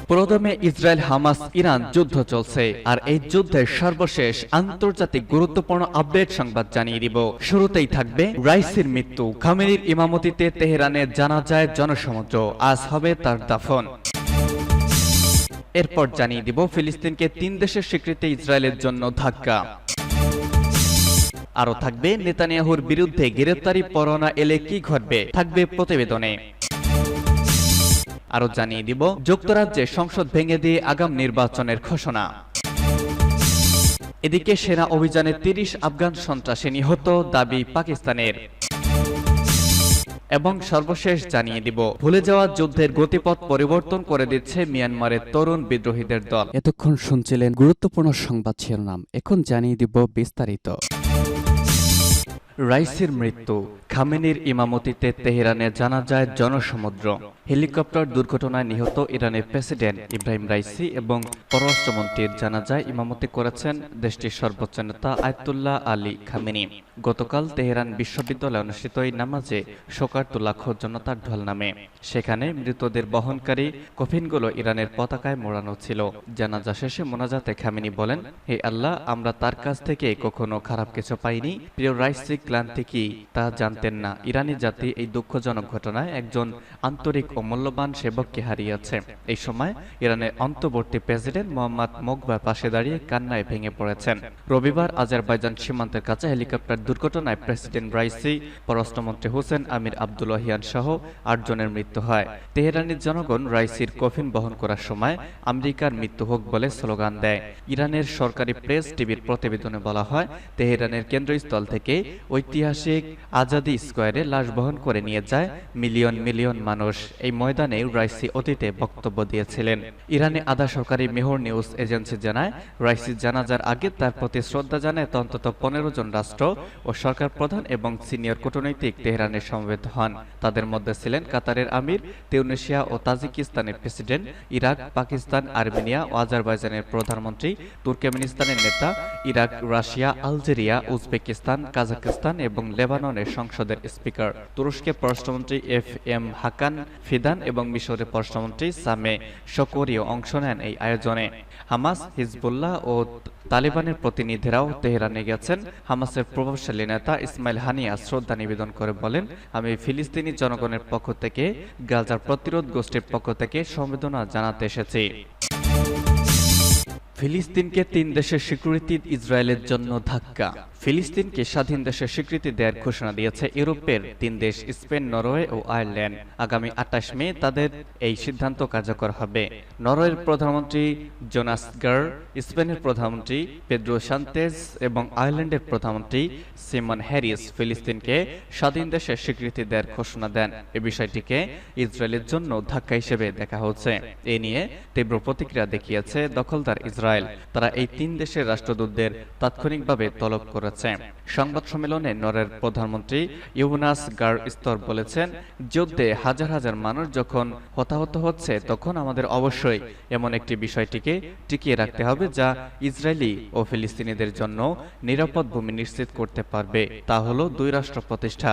পুরোদমে Israel Hamas Iran যুদ্ধ চলছে, আর এই যুদ্ধের সর্বশেষ আন্তর্জাতিক গুরুত্বপূর্ণ আপডেট সংবাদ জানিয়ে দিব। শুরুতেই থাকবে রাইসির মৃত্যু, খামেনির ইমামতিতে তেহরানে জানাজায় জনসমুদ্র, আজ হবে তার দাফন। এরপর জানিয়ে দিব ফিলিস্তিনকে 3 দেশের স্বীকৃতি ইসরায়েলের জন্য ধাক্কা। আরও থাকবে নেতানিয়াহুর বিরুদ্ধে গ্রেফতারি পরোয়ানা এলে কি ঘটবে, থাকবে প্রতিবেদনে। আরও জানিয়ে দিব যুক্তরাজ্যে সংসদ ভেঙে দিয়ে আগাম নির্বাচনের ঘোষণা। এদিকে সেনা অভিযানে 30 আফগান সন্ত্রাসী নিহত, দাবি পাকিস্তানের। এবং সর্বশেষ জানিয়ে দিব ভুলে যাওয়া যুদ্ধের গতিপথ পরিবর্তন করে দিচ্ছে মিয়ানমারের তরুণ বিদ্রোহীদের দল। এতক্ষণ শুনছিলেন গুরুত্বপূর্ণ সংবাদ শিরোনাম, এখন জানিয়ে দিব বিস্তারিত। রাইসির মৃত্যু, খামেনির ইমামতিতে তেহরানে জানাজায় জনসমুদ্র। হেলিকপ্টার দুর্ঘটনায় নিহত ইরানের প্রেসিডেন্ট ইব্রাহিম রাইসি এবং পররাষ্ট্রমন্ত্রীর জানাজায় ইমামতি করেছেন দেশটির সর্বোচ্চ নেতা আয়াতুল্লাহ আলী খামেনি। গতকাল তেহরান বিশ্ববিদ্যালয়ে অনুষ্ঠিত এই নামাজে শোকার্ত জনতার ঢল নামে। সেখানে মৃতদের বহনকারী কফিনগুলো ইরানের পতাকায় মোড়ানো ছিল। জানাজা শেষে মোনাজাতে খামেনি বলেন, হে আল্লাহ, আমরা তার কাছ থেকে কখনো খারাপ কিছু পাইনি। প্রিয় রাইসি ক্লান্তি কি তা জানতেন না। ইরানি জাতি এই দুঃখজনক ঘটনায় একজন আন্তরিক ও মূল্যবান সেবককে হারিয়েছে। এই সময় ইরানের অন্তর্বর্তী প্রেসিডেন্ট মোহাম্মদ মোকবার পাশে দাঁড়িয়ে কান্নায় ভেঙে পড়েছেন। রবিবার আজারবাইজান সীমান্তের কাছে হেলিকপ্টার দুর্ঘটনায় প্রেসিডেন্ট রাইসি, পররাষ্ট্রমন্ত্রী হোসেন আমির আবদুল্লাহিয়ান সহ 8 জনের মৃত্যু হয়। তেহরানের জনগণ রাইসির কফিন বহন করার সময় আমেরিকার মৃত্যু হোক বলে স্লোগান দেয়। ইরানের সরকারি প্রেস টিভির প্রতিবেদনে বলা হয়, তেহরানের কেন্দ্রস্থল থেকে ঐতিহাসিক আজাদি স্কোয়ারে লাশ বহন করে নিয়ে যায় মিলিয়ন মিলিয়ন মানুষ। এই ময়দানে রাইসি অতীতে বক্তব্য দিয়েছিলেন। ইরানে আধা সরকারি মেহর নিউজ এজেন্সি জানায়, রাইসির জানাজার আগে তার প্রতি শ্রদ্ধা জানায় অন্তত 15 জন রাষ্ট্র ও সরকার প্রধান এবং সিনিয়র কূটনৈতিক তেহরানের সমবেত হন। তাদের মধ্যে ছিলেন কাতারের আমির, তিউনিসিয়া ও তাজিকিস্তানের প্রেসিডেন্ট, ইরাক, পাকিস্তান, আর্মেনিয়া ও আজারবাইজানের প্রধানমন্ত্রী, তুর্কমেনিস্তানের নেতা, Iraq, Russia, Algeria, Uzbekistan, Kazakhstan এবং লেবাননের সংসদের স্পিকার, তুরস্কের পররাষ্ট্রমন্ত্রী এফ.এম. হাকান ফিদান এবং মিশরের পররাষ্ট্রমন্ত্রী সামে শকরিও অংশ নেন এই আয়োজনে। হামাস, হিজবুল্লাহ ও তালিবানের প্রতিনিধিরাও তেহরানে গেছেন। হামাসের প্রভাবশালী নেতা ইসমাইল হানিয়া শ্রদ্ধা নিবেদন করে বলেন, আমি ফিলিস্তিনি জনগণের পক্ষ থেকে, গাজার প্রতিরোধ গোষ্ঠীর পক্ষ থেকে সমবেদনা জানাতে এসেছি। ফিলিস্তিনকে 3 দেশের স্বীকৃতি ইসরায়েলের জন্য ধাক্কা। ফিলিস্তিনকে স্বাধীন দেশের স্বীকৃতি দেওয়ার ঘোষণা দিয়েছে ইউরোপের 3 দেশ স্পেন, নরওয়ে ও আয়ারল্যান্ড। আগামী 28 মে তাদের এই সিদ্ধান্ত কার্যকর হবে। নরওয়ের প্রধানমন্ত্রী জোনাস গার, স্পেনের প্রধানমন্ত্রী পেদ্রো সান্তেজ এবং আয়ারল্যান্ডের প্রধানমন্ত্রী সিমন হ্যারিস ফিলিস্তিনকে স্বাধীন দেশের স্বীকৃতি দেওয়ার ঘোষণা দেন। এই বিষয়টিকে ইসরায়েলের জন্য ধাক্কা হিসেবে দেখা হচ্ছে। এ নিয়ে তীব্র প্রতিক্রিয়া দেখিয়েছে দখলদার ইসরায়েল। তারা এই 3 দেশের রাষ্ট্রদূতদের তাৎক্ষণিকভাবে তলব করেছে। সংবাদ সম্মেলনে নরওয়ের প্রধানমন্ত্রী ইয়োনাস গার স্তর বলেছেন, যুদ্ধে হাজার হাজার মানুষ যখন হতাহত হচ্ছে, তখন আমাদের অবশ্যই এমন একটি বিষয়টিকে টিকিয়ে রাখতে হবে যা ইসরায়েলি ও ফিলিস্তিনিদের জন্য নিরাপদ ভূমি নিশ্চিত করতে পারবে। তা হলো 2 রাষ্ট্র প্রতিষ্ঠা,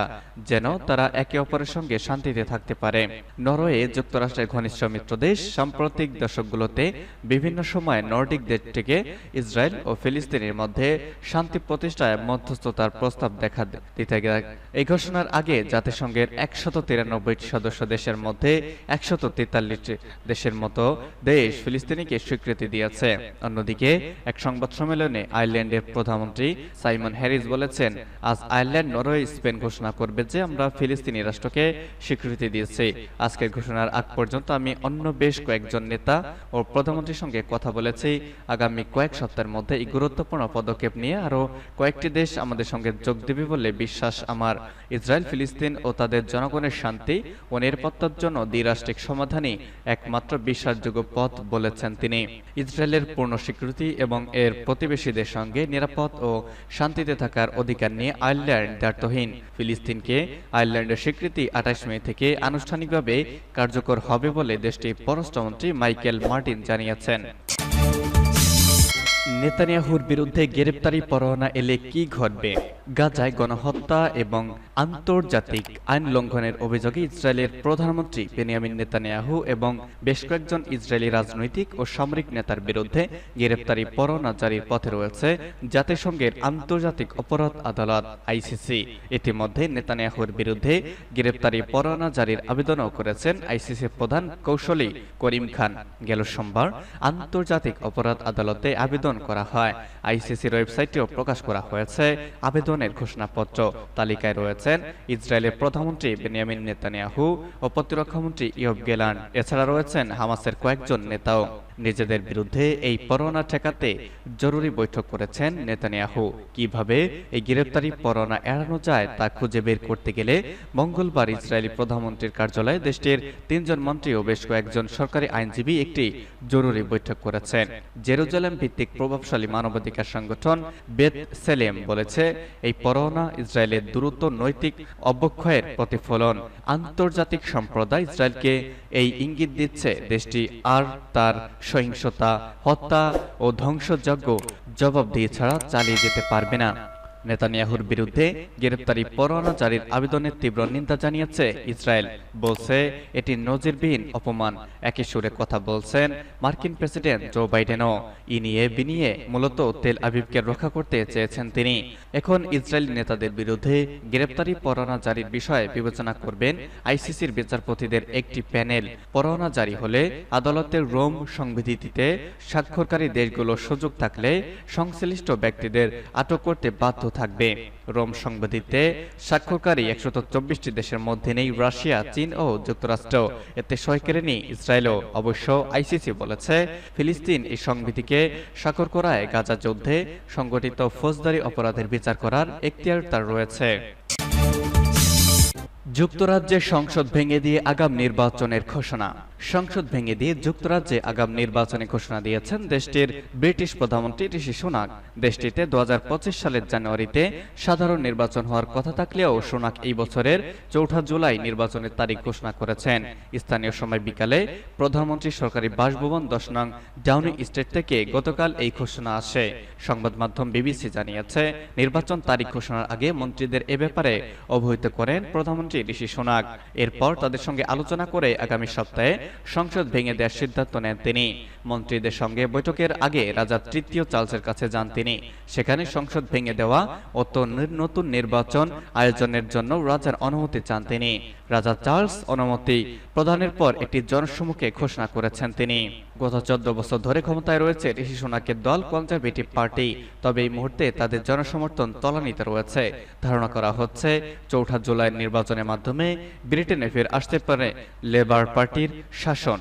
যেন তারা একে অপরের সঙ্গে শান্তিতে থাকতে পারে। নরওয়ে যুক্তরাষ্ট্রের ঘনিষ্ঠ মিত্র দেশ। সাম্প্রতিক দশকগুলোতে বিভিন্ন সময় নর্ডিক দেশ থেকে ইসরায়েল ও ফিলিস্তিনের মধ্যে শান্তি প্রতিষ্ঠায় মধ্যস্থতার প্রস্তাব দেখা দিতে গেছে। এই ঘোষণার আগে জাতিসংঘের 193 সদস্য দেশের মধ্যে 143 দেশের মতো দেশ ফিলিস্তিনিকে স্বীকৃতি দিয়েছে। অন্যদিকে এক সংবাদ সম্মেলনে আয়ারল্যান্ডের প্রধানমন্ত্রী সাইমন হ্যারিস বলেছেন, আজ আয়ারল্যান্ড, নরওয়ে, স্পেন ঘোষণা করবে যে আমরা ফিলিস্তিনি রাষ্ট্রকে স্বীকৃতি দিয়েছি। আজকের ঘোষণার আগ পর্যন্ত আমি অন্য বেশ কয়েকজন নেতা ও প্রধানমন্ত্রীর সঙ্গে কথা বলেছি। আগামী কয়েক সপ্তাহের মধ্যে এই গুরুত্বপূর্ণ পদক্ষেপ নিয়ে আরো কয়েকটি দেশ আমাদের সঙ্গে যোগ দেবে বলে বিশ্বাস আমার। ইসরায়েল, ফিলিস্তিন ও তাদের জনগণের শান্তি ও নিরাপত্তার জন্য দ্বিরাষ্ট্রিক সমাধানই একমাত্র বিশ্বাসযোগ্য পথ বলেছেন তিনি। ইসরায়েলের পূর্ণ স্বীকৃতি এবং এর প্রতিবেশীদের সঙ্গে নিরাপদ ও শান্তিতে থাকার অধিকার নিয়ে আয়ারল্যান্ড দ্ব্যর্থহীন। ফিলিস্তিনকে আয়ারল্যান্ডের স্বীকৃতি 28 মে থেকে আনুষ্ঠানিকভাবে কার্যকর হবে বলে দেশটির পররাষ্ট্রমন্ত্রী মাইকেল মার্টিন জানিয়েছেন। নেতানিয়াহুর বিরুদ্ধে গ্রেফতারি পরোয়ানা এলে কি ঘটবে? গাজায় গণহত্যা এবং আন্তর্জাতিক আইন লঙ্ঘনের অভিযোগে ইসরায়েলের প্রধানমন্ত্রী বেনিয়ামিন নেতানিয়াহু এবং বেশ কয়েকজন ইসরায়েলি রাজনৈতিক ও সামরিক নেতার বিরুদ্ধে গ্রেপ্তারি পরোয়ানা জারির পথে রয়েছে জাতিসংঘের আন্তর্জাতিক অপরাধ আদালত আইসিসি। ইতিমধ্যে নেতানিয়াহুর বিরুদ্ধে গ্রেপ্তারি পরোয়ানা জারির আবেদনও করেছেন আইসিসির প্রধান কৌশলী করিম খান। গেল সোমবার আন্তর্জাতিক অপরাধ আদালতে আবেদন করা হয়। আইসিসির ওয়েবসাইটেও প্রকাশ করা হয়েছে আবেদনের ঘোষণাপত্র। তালিকায় রয়েছেন ইসরায়েলের প্রধানমন্ত্রী বেনিয়ামিন নেতানিয়াহু ও প্রতিরক্ষামন্ত্রী ইয়োব গ্যালান্ট। এছাড়া রয়েছেন হামাসের কয়েকজন নেতাও। নিজেদের বিরুদ্ধে এই পরোয়ানা ঠেকাতে জরুরি বৈঠক করেছেন নেতানিয়াহু। কিভাবে এই গ্রেপ্তারি পরোয়ানা এড়ানো যায় তা খুঁজে বের করতে গেলে মঙ্গলবার ইসরায়েলি প্রধানমন্ত্রীর কার্যালয়ে দেশটির ৩ জন মন্ত্রী ও বেশ কয়েকজন সরকারি আইনজীবী একটি জরুরি বৈঠক করেছেন। জেরুজালেম ভিত্তিক প্রভাবশালী মানবাধিকার সংগঠন বেত সেলেম বলেছে, এই পরোয়ানা ইসরায়েলের দ্রুত নৈতিক অবক্ষয়ের প্রতিফলন। আন্তর্জাতিক সম্প্রদায় ইসরায়েলকে এই ইঙ্গিত দিচ্ছে দেশটি আর তার সহিংসতা, হত্যা ও ধ্বংসযজ্ঞ জবাবদিহি ছাড়া চালিয়ে যেতে পারবে না। নেতানিয়াহুর বিরুদ্ধে গ্রেপ্তারি পরোয়ানা জারির আবেদনের তীব্র নিন্দা জানিয়েছে ইসরায়েল। বলছে এটি নজিরবিহীন অপমান। একই সুরে কথা বলছেন মার্কিন প্রেসিডেন্ট জো বাইডেনও। ইনিয়ে বিনিয়ে মূলত তেল আবিবকে রক্ষা করতে চেয়েছেন তিনি। এখন ইসরায়েলি নেতাদের বিরুদ্ধে গ্রেপ্তারি পরোয়ানা জারির বিষয়ে বিবেচনা করবেন আইসিসির বিচারপতিদের একটি প্যানেল। পরোয়ানা জারি হলে আদালতের রোম সংবিধিতে স্বাক্ষরকারী দেশগুলোর সুযোগ থাকলে সংশ্লিষ্ট ব্যক্তিদের আটক করতে বাধ্য থাকবে। রোম সংবিধিতে স্বাক্ষরকারী ১২৪টি দেশের মধ্যে নেই রাশিয়া, চীন ও যুক্তরাষ্ট্র। এতে সই করেনি ইসরায়েলও। অবশ্য আইসিসি বলেছে, ফিলিস্তিন এই সংবিধিকে স্বাক্ষর করায় গাজা যুদ্ধে সংগঠিত ফৌজদারি অপরাধের বিচার করার এখতিয়ার তার রয়েছে। যুক্তরাজ্যের সংসদ ভেঙে দিয়ে আগাম নির্বাচনের ঘোষণা। সংসদ ভেঙে দিয়ে যুক্তরাজ্যে আগাম নির্বাচনের ঘোষণা দিয়েছেন দেশটির ব্রিটিশ প্রধানমন্ত্রী ঋষি সুনাক। দেশটিতে ২০২৫ সালের জানুয়ারিতে সাধারণ নির্বাচন হওয়ার কথা থাকলেও সুনাক এই বছরের ৪ জুলাই নির্বাচনের তারিখ ঘোষণা করেছেন। স্থানীয় সময় বিকালে প্রধানমন্ত্রীর সরকারি বাসভবন ১০ নং ডাউনিং স্ট্রিট থেকে গতকাল এই ঘোষণা আসে। সংবাদ মাধ্যম বিবিসি জানিয়েছে, নির্বাচন তারিখ ঘোষণার আগে মন্ত্রীদের এ ব্যাপারে অবহিত করেন প্রধানমন্ত্রী ঋষি সুনাক। এরপর তাদের সঙ্গে আলোচনা করে আগামী সপ্তাহে সংসদ ভেঙে দেওয়ার সিদ্ধান্ত নেন তিনি। মন্ত্রীদের সঙ্গে বৈঠকের আগে রাজা তৃতীয় চার্লসের কাছে যান তিনি। সেখানে সংসদ ভেঙে দেওয়া ও নতুন নির্বাচন আয়োজনের জন্য রাজার অনুমতি চান তিনি। রাজা চার্লস অনুমতি প্রদানের পর একটি জনসমুখে ঘোষণা করেছেন তিনি। গত ১৪ বছর ধরে ক্ষমতায় রয়েছে ঋষি সুনাকের দল কনজারভেটিভ পার্টি। তবে এই মুহূর্তে তাদের জনসমর্থন তলানিতে রয়েছে। ধারণা করা হচ্ছে ৪ জুলাইয়ের নির্বাচনের মাধ্যমে ব্রিটেনে ফিরে আসতে পারে লেবার পার্টির শাসন।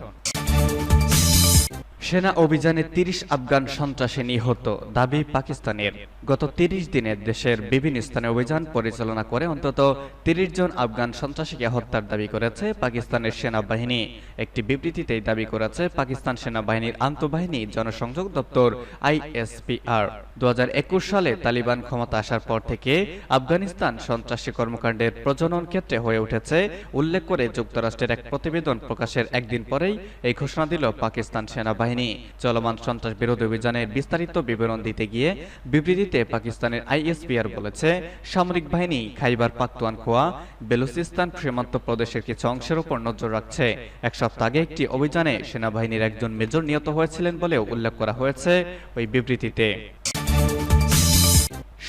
সেনা অভিযানে ৩০ আফগান সন্ত্রাসী নিহত, দাবি পাকিস্তানের। গত ৩০ দিনে দেশের বিভিন্ন স্থানে অভিযান পরিচালনা করে অন্তত ৩০ জন আফগান সন্ত্রাসীকে হত্যার দাবি করেছে পাকিস্তানের সেনাবাহিনী। একটি বিবৃতিতেই দাবি করেছে পাকিস্তান সেনাবাহিনীর আন্তঃবাহিনী জনসংযোগ দপ্তর আইএসপিআর। ২০২১ সালে তালিবান ক্ষমতা আসার পর থেকে আফগানিস্তান সন্ত্রাসী কর্মকাণ্ডের প্রজনন ক্ষেত্রে হয়ে উঠেছে উল্লেখ করে যুক্তরাষ্ট্রের এক প্রতিবেদন প্রকাশের একদিন পরেই এই ঘোষণা দিল পাকিস্তান সেনাবাহিনী। চলমান সন্ত্রাস বিরোধী অভিযানের বিস্তারিত বিবরণ দিতে গিয়ে বিবৃতিতে পাকিস্তানের আইএসপিআর বলেছে, সামরিক বাহিনী খাইবার পাখতুনখোয়া বেলুচিস্তান সীমান্ত প্রদেশের কিছু অংশের উপর নজর রাখছে। এক সপ্তাহ আগে একটি অভিযানে সেনাবাহিনীর একজন মেজর নিহত হয়েছিলেন বলেও উল্লেখ করা হয়েছে ওই বিবৃতিতে।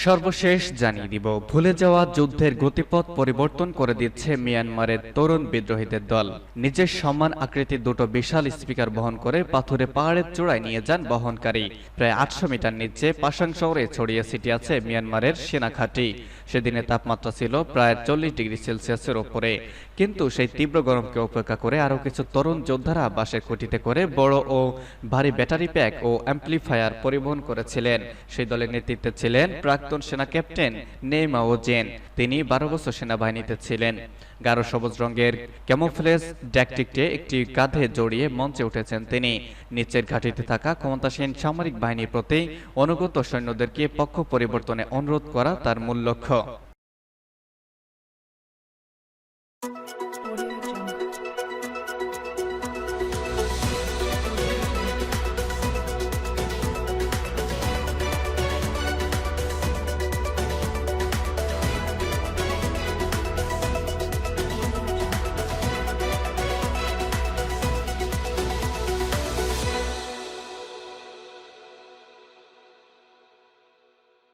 সর্বশেষ জানিয়ে দিব, ভুলে যাওয়া যুদ্ধের গতিপথ পরিবর্তন করে দিচ্ছে মিয়ানমারের তরুণ বিদ্রোহীদের দল। নিজের সম্মান আকৃতির দুটো বিশাল স্পিকার বহন করে পাথুরে পাহাড়ের চূড়ায় নিয়ে যান বহনকারী। প্রায় ৮০০ মিটার নিচে পাশাং শহরে ছড়িয়ে ছিটিয়ে আছে মিয়ানমারের সেনা ঘাঁটি। সেদিনের তাপমাত্রা ছিল প্রায় ৪০ ডিগ্রি সেলসিয়াসের ওপরে। কিন্তু সেই তীব্র গরমকে উপেক্ষা করে আরও কিছু তরুণ যোদ্ধারা বাঁশের খুঁটিতে করে বড় ও ভারী ব্যাটারি প্যাক ও অ্যাম্পলিফায়ার পরিবহন করেছিলেন। সেই দলের নেতৃত্বে ছিলেন প্রাক্তন সেনা ক্যাপ্টেন নেইমাও জেন। তিনি ১২ বছর সেনাবাহিনীতে ছিলেন। গাঢ় সবুজ রঙের ক্যামোফ্লেজ ট্যাকটিকটি একটি কাঁধে জড়িয়ে মঞ্চে উঠেছেন তিনি। নিচের ঘাঁটিতে থাকা ক্ষমতাসীন সামরিক বাহিনীর প্রতি অনুগত সৈন্যদেরকে পক্ষ পরিবর্তনে অনুরোধ করা তার মূল লক্ষ্য।